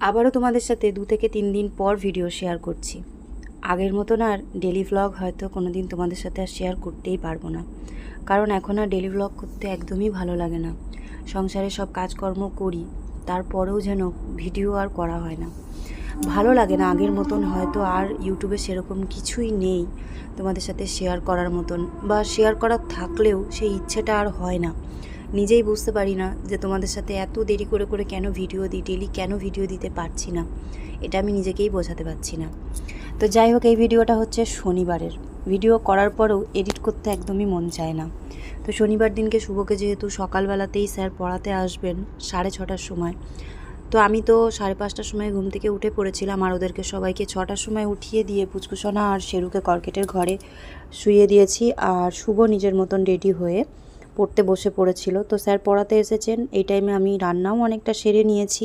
আবারও তোমাদের সাথে 2 থেকে 3 দিন পর ভিডিও শেয়ার করছি। আগের মতন আর ডেলি ভ্লগ হয়তো কোনো দিন তোমাদের সাথে আর শেয়ার করতেই পারবো না, কারণ এখন আর ডেলি ভ্লগ করতে একদমই ভালো লাগে না। সংসারে সব কাজকর্ম করি, তারপরেও যেন ভিডিও আর করা হয় না, ভালো লাগে না আগের মতন। হয়তো আর ইউটিউবে সেরকম কিছুই নেই তোমাদের সাথে শেয়ার করার মতন, বা শেয়ার করার থাকলেও সেই ইচ্ছেটা আর হয় না। নিজেই বুঝতে পারি না যে তোমাদের সাথে এত দেরি করে করে কেন ভিডিও দিই, ডেলি কেন ভিডিও দিতে পারছি না, এটা আমি নিজেকেই বোঝাতে পারছি না। তো যাই হোক, এই ভিডিওটা হচ্ছে শনিবারের ভিডিও, করার পরেও এডিট করতে একদমই মন চায় না। তো শনিবার দিনকে শুভকে যেহেতু সকালবেলাতেই স্যার পড়াতে আসবেন 6:30টার সময়, তো আমি তো 5:30টার সময় ঘুম থেকে উঠে পড়েছিলাম, আর ওদেরকে সবাইকে 6টার সময় উঠিয়ে দিয়ে পুচকুসোনা আর শেরুকে কর্কেটের ঘরে শুইয়ে দিয়েছি। আর শুভ নিজের মতন রেডি হয়ে পড়তে বসে পড়েছিল। তো স্যার পড়াতে এসেছেন, এই টাইমে আমি রান্নাও অনেকটা সেরে নিয়েছি,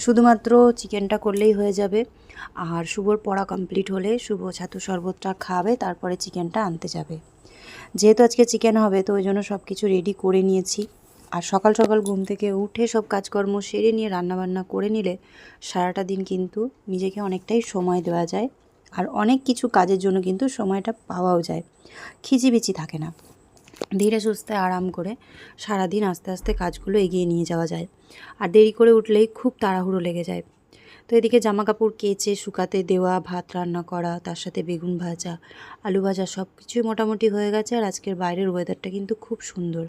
শুধুমাত্র চিকেনটা করলেই হয়ে যাবে। আর শুভর পড়া কমপ্লিট হলে শুভ ছাতু শরবতটা খাবে, তারপরে চিকেনটা আনতে যাবে। যেহেতু আজকে চিকেন হবে, তো ওই জন্য সব কিছু রেডি করে নিয়েছি। আর সকাল সকাল ঘুম থেকে উঠে সব কাজকর্ম সেরে নিয়ে রান্নাবান্না করে নিলে সারাটা দিন কিন্তু নিজেকে অনেকটাই সময় দেওয়া যায়, আর অনেক কিছু কাজের জন্য কিন্তু সময়টা পাওয়াও যায়, খিচিবিচি থাকে না। ধীরে সুস্থে আরাম করে সারাদিন আস্তে আস্তে কাজগুলো এগিয়ে নিয়ে যাওয়া যায়। আর দেরি করে উঠলেই খুব তাড়াহুড়ো লেগে যায়। তো এদিকে জামা কাপড় কেচে শুকাতে দেওয়া, ভাত রান্না করা, তার সাথে বেগুন ভাজা, আলু ভাজা সব কিছুই মোটামুটি হয়ে গেছে। আর আজকের বাইরের ওয়েদারটা কিন্তু খুব সুন্দর,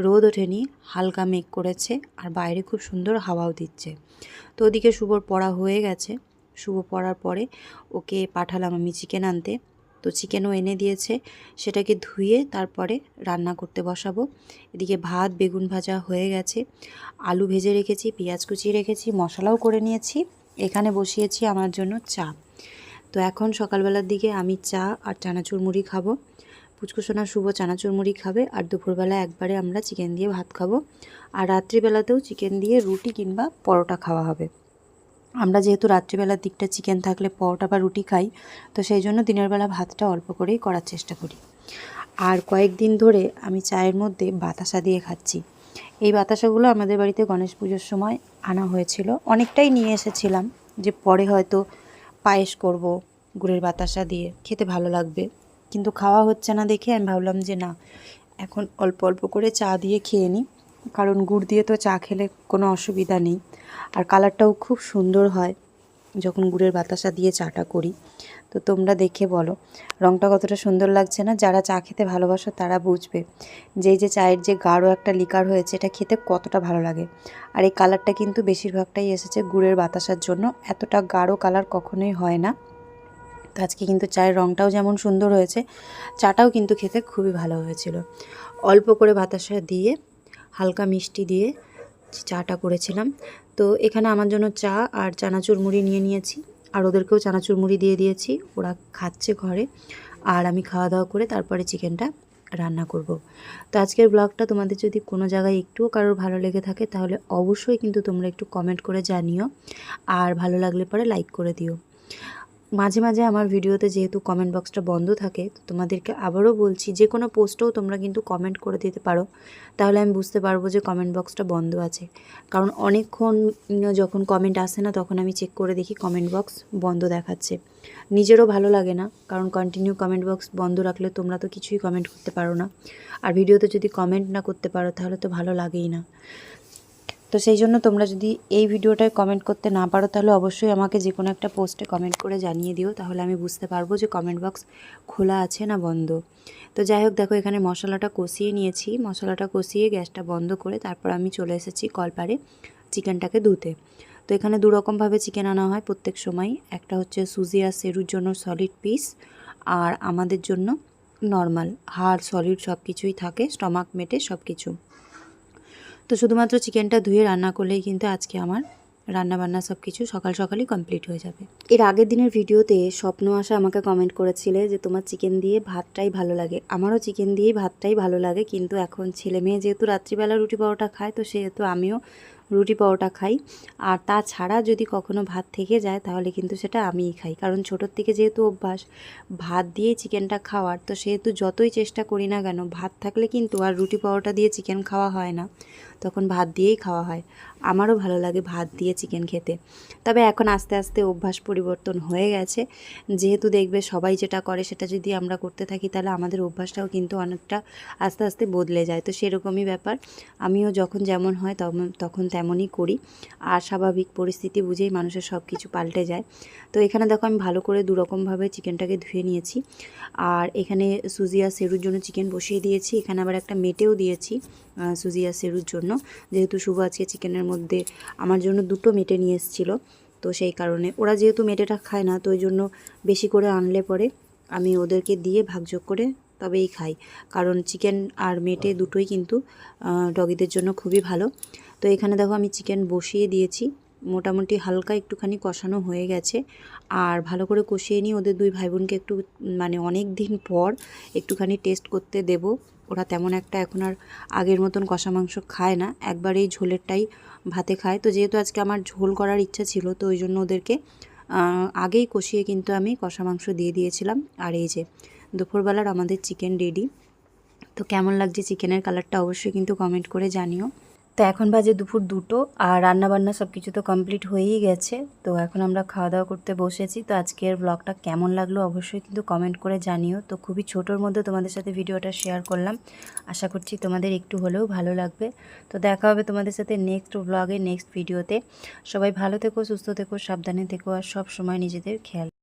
রোদ ওঠেনি, হালকা মেঘ করেছে, আর বাইরে খুব সুন্দর হাওয়াও দিচ্ছে। তো ওদিকে শুভর পড়া হয়ে গেছে। শুভ পড়ার পরে ওকে পাঠালাম আমি চিকেন আনতে। তো চিকেনও এনে দিয়েছে, সেটাকে ধুয়ে তারপরে রান্না করতে বসাবো। এদিকে ভাত বেগুন ভাজা হয়ে গেছে, আলু ভেজে রেখেছি, পেঁয়াজ কুচিয়ে রেখেছি, মশলাও করে নিয়েছি। এখানে বসিয়েছি আমার জন্য চা। তো এখন সকালবেলার দিকে আমি চা আর চানাচুর মুড়ি খাবো, পুচকুসোনা শুভ চানাচুর মুড়ি খাবে, আর দুপুরবেলা একবারে আমরা চিকেন দিয়ে ভাত খাবো। আর রাত্রিবেলাতেও চিকেন দিয়ে রুটি কিংবা পরোটা খাওয়া হবে। আমরা যেহেতু রাত্রিবেলার দিকটা চিকেন থাকলে পরোটা বা রুটি খাই, তো সেই জন্য দিনের বেলা ভাতটা অল্প করেই করার চেষ্টা করি। আর কয়েকদিন ধরে আমি চায়ের মধ্যে বাতাসা দিয়ে খাচ্ছি। এই বাতাসাগুলো আমাদের বাড়িতে গণেশ পুজোর সময় আনা হয়েছিল, অনেকটাই নিয়ে এসেছিলাম, যে পরে হয়তো পায়েস করব গুড়ের বাতাসা দিয়ে, খেতে ভালো লাগবে। কিন্তু খাওয়া হচ্ছে না দেখে আমি ভাবলাম যে না, এখন অল্প অল্প করে চা দিয়ে খেয়ে নিই, কারণ গুড় দিয়ে তো চা খেলে কোনো অসুবিধা নেই। আর কালারটাও খুব সুন্দর হয় যখন গুড়ের বাতাসা দিয়ে চাটা করি। তো তোমরা দেখে বলো রঙটা কতটা সুন্দর লাগছে না? যারা চা খেতে ভালোবাসো তারা বুঝবে যে এই যে চায়ের যে গাঢ় একটা লিকার হয়েছে, এটা খেতে কতটা ভালো লাগে। আর এই কালারটা কিন্তু বেশিরভাগটাই এসেছে গুড়ের বাতাসার জন্য, এতটা গাঢ় কালার কখনোই হয় না। তো আজকে কিন্তু চায়ের রঙটাও যেমন সুন্দর হয়েছে, চাটাও কিন্তু খেতে খুবই ভালো হয়েছিল। অল্প করে বাতাসা দিয়ে, হালকা মিষ্টি দিয়ে চাটা করেছিলাম। তো এখানে আমার জন্য চা আর চানাচুর মুড়ি নিয়ে নিয়েছি, আর ওদেরকেও চানাচুর মুড়ি দিয়ে দিয়েছি, ওরা খাচ্ছে ঘরে। আর আমি খাওয়া দাওয়া করে তারপরে চিকেনটা রান্না করব। তো আজকের ব্লগটা তোমাদের যদি কোনো জায়গায় একটুও কারোর ভালো লেগে থাকে, তাহলে অবশ্যই কিন্তু তোমরা একটু কমেন্ট করে জানিও, আর ভালো লাগলে পরে লাইক করে দিও। মাঝে মাঝে আমার ভিডিওতে যেহেতু কমেন্ট বক্সটা বন্ধ থাকে, তো তোমাদেরকে আবারও বলছি, যে কোনো পোস্টেও তোমরা কিন্তু কমেন্ট করে দিতে পারো, তাহলে আমি বুঝতে পারবো যে কমেন্ট বক্সটা বন্ধ আছে। কারণ অনেকক্ষণ যখন কমেন্ট আসে না, তখন আমি চেক করে দেখি কমেন্ট বক্স বন্ধ দেখাচ্ছে। নিজেরও ভালো লাগে না, কারণ কন্টিনিউ কমেন্ট বক্স বন্ধ রাখলে তোমরা তো কিছুই কমেন্ট করতে পারো না, আর ভিডিওতে যদি কমেন্ট না করতে পারো তাহলে তো ভালো লাগেই না। তো সেই জন্য তোমরা যদি এই ভিডিওটায় কমেন্ট করতে না পারো, তাহলে অবশ্যই আমাকে যে কোনো একটা পোস্টে কমেন্ট করে জানিয়ে দিও, তাহলে আমি বুঝতে পারবো যে কমেন্ট বক্স খোলা আছে না বন্ধ। তো যাই হোক, দেখো এখানে মশলাটা কষিয়ে নিয়েছি, মশলাটা কষিয়ে গ্যাসটা বন্ধ করে তারপর আমি চলে এসেছি কলপারে চিকেনটাকে ধুতে। তো এখানে দুরকমভাবে চিকেন আনা হয় প্রত্যেক সময়, একটা হচ্ছে সুজি আর সেরুর জন্য সলিড পিস, আর আমাদের জন্য নর্মাল হাড় সলিড সব কিছুই থাকে, স্টমাক মেটে সব কিছু। তো শুধুমাত্র চিকেনটা ধুয়ে রান্না করলেই কিন্তু আজকে আমার রান্নাবান্না সব কিছু সকাল সকালই কমপ্লিট হয়ে যাবে। এর আগের দিনের ভিডিওতে স্বপ্ন আশা আমাকে কমেন্ট করেছিলে যে তোমার চিকেন দিয়ে ভাতটাই ভালো লাগে। আমারও চিকেন দিয়েই ভাতটাই ভালো লাগে, কিন্তু এখন ছেলে মেয়ে যেহেতু রাত্রিবেলা রুটি পরোটা খায়, তো সেহেতু আমিও রুটি পরোটা খাই। আর তাছাড়া যদি কখনো ভাত থেকে যায়, তাহলে কিন্তু সেটা আমিই খাই, কারণ ছোটোর থেকে যেহেতু অভ্যাস ভাত দিয়ে চিকেনটা খাওয়ার, তো সেহেতু যতই চেষ্টা করি না কেন, ভাত থাকলে কিন্তু আর রুটি পরোটা দিয়ে চিকেন খাওয়া হয় না, তখন ভাত দিয়েই খাওয়া হয়। আমারও ভালো লাগে ভাত দিয়ে চিকেন খেতে। তবে এখন আস্তে আস্তে অভ্যাস পরিবর্তন হয়ে গেছে, যেহেতু দেখবে সবাই যেটা করে সেটা যদি আমরা করতে থাকি তাহলে আমাদের অভ্যাসটাও কিন্তু অনেকটা আস্তে আস্তে বদলে যায়। তো সেরকমই ব্যাপার, আমিও যখন যেমন হয় তখন তেমনই করি। আর স্বাভাবিক পরিস্থিতি বুঝেই মানুষের সব কিছু পাল্টে যায়। তো এখানে দেখো আমি ভালো করে দুরকমভাবে চিকেনটাকে ধুয়ে নিয়েছি। আর এখানে সুজি আর সেরুর জন্য চিকেন বসিয়ে দিয়েছি। এখানে আবার একটা মেটেও দিয়েছি সুজি আর সেরুর জন্য, যেহেতু শুভ আজকে চিকেনের মধ্যে আমার জন্য দুটো মেটে নিয়ে এসেছিলো। তো সেই কারণে ওরা যেহেতু মেটেটা খায় না, তো ওই জন্য বেশি করে আনলে পরে আমি ওদেরকে দিয়ে ভাগযোগ করে তবেই খাই, কারণ চিকেন আর মেটে দুটোই কিন্তু ডগিদের জন্য খুবই ভালো। তো এখানে দেখো আমি চিকেন বসিয়ে দিয়েছি, মোটামুটি হালকা একটুখানি কষানো হয়ে গেছে। আর ভালো করে কষিয়ে নিয়ে ওদের দুই ভাই বোনকে একটু মানে অনেক দিন পর একটুখানি টেস্ট করতে দেব। ওরা তেমন একটা এখন আর আগের মতন কষা মাংস খায় না, একবার এই ঝোলেরটাই ভাতে খায়। তো যেহেতু আজকে আমার ঝোল করার ইচ্ছা ছিল, তো ওই জন্য ওদেরকে আগেই কষিয়ে কিন্তু আমি কষা মাংস দিয়ে দিয়েছিলাম। আর এই যে দুপুরবেলার আমাদের চিকেন রেডি। তো কেমন লাগছে চিকেনের কালারটা অবশ্যই কিন্তু কমেন্ট করে জানিও। তো এখন বাজে দুপুর 2টো, আর রান্নাবান্না সব কিছু তো কমপ্লিট হয়েই গেছে। তো এখন আমরা খাওয়া দাওয়া করতে বসেছি। তো আজকের ব্লগটা কেমন লাগলো অবশ্যই কিন্তু কমেন্ট করে জানিও। তো খুবই ছোটোর মধ্যে তোমাদের সাথে ভিডিওটা শেয়ার করলাম, আশা করছি তোমাদের একটু হলেও ভালো লাগবে। তো দেখা হবে তোমাদের সাথে নেক্সট ব্লগে, নেক্সট ভিডিওতে। সবাই ভালো থেকো, সুস্থ থেকো, সাবধানে থেকো, আর সব সময় নিজেদের খেয়াল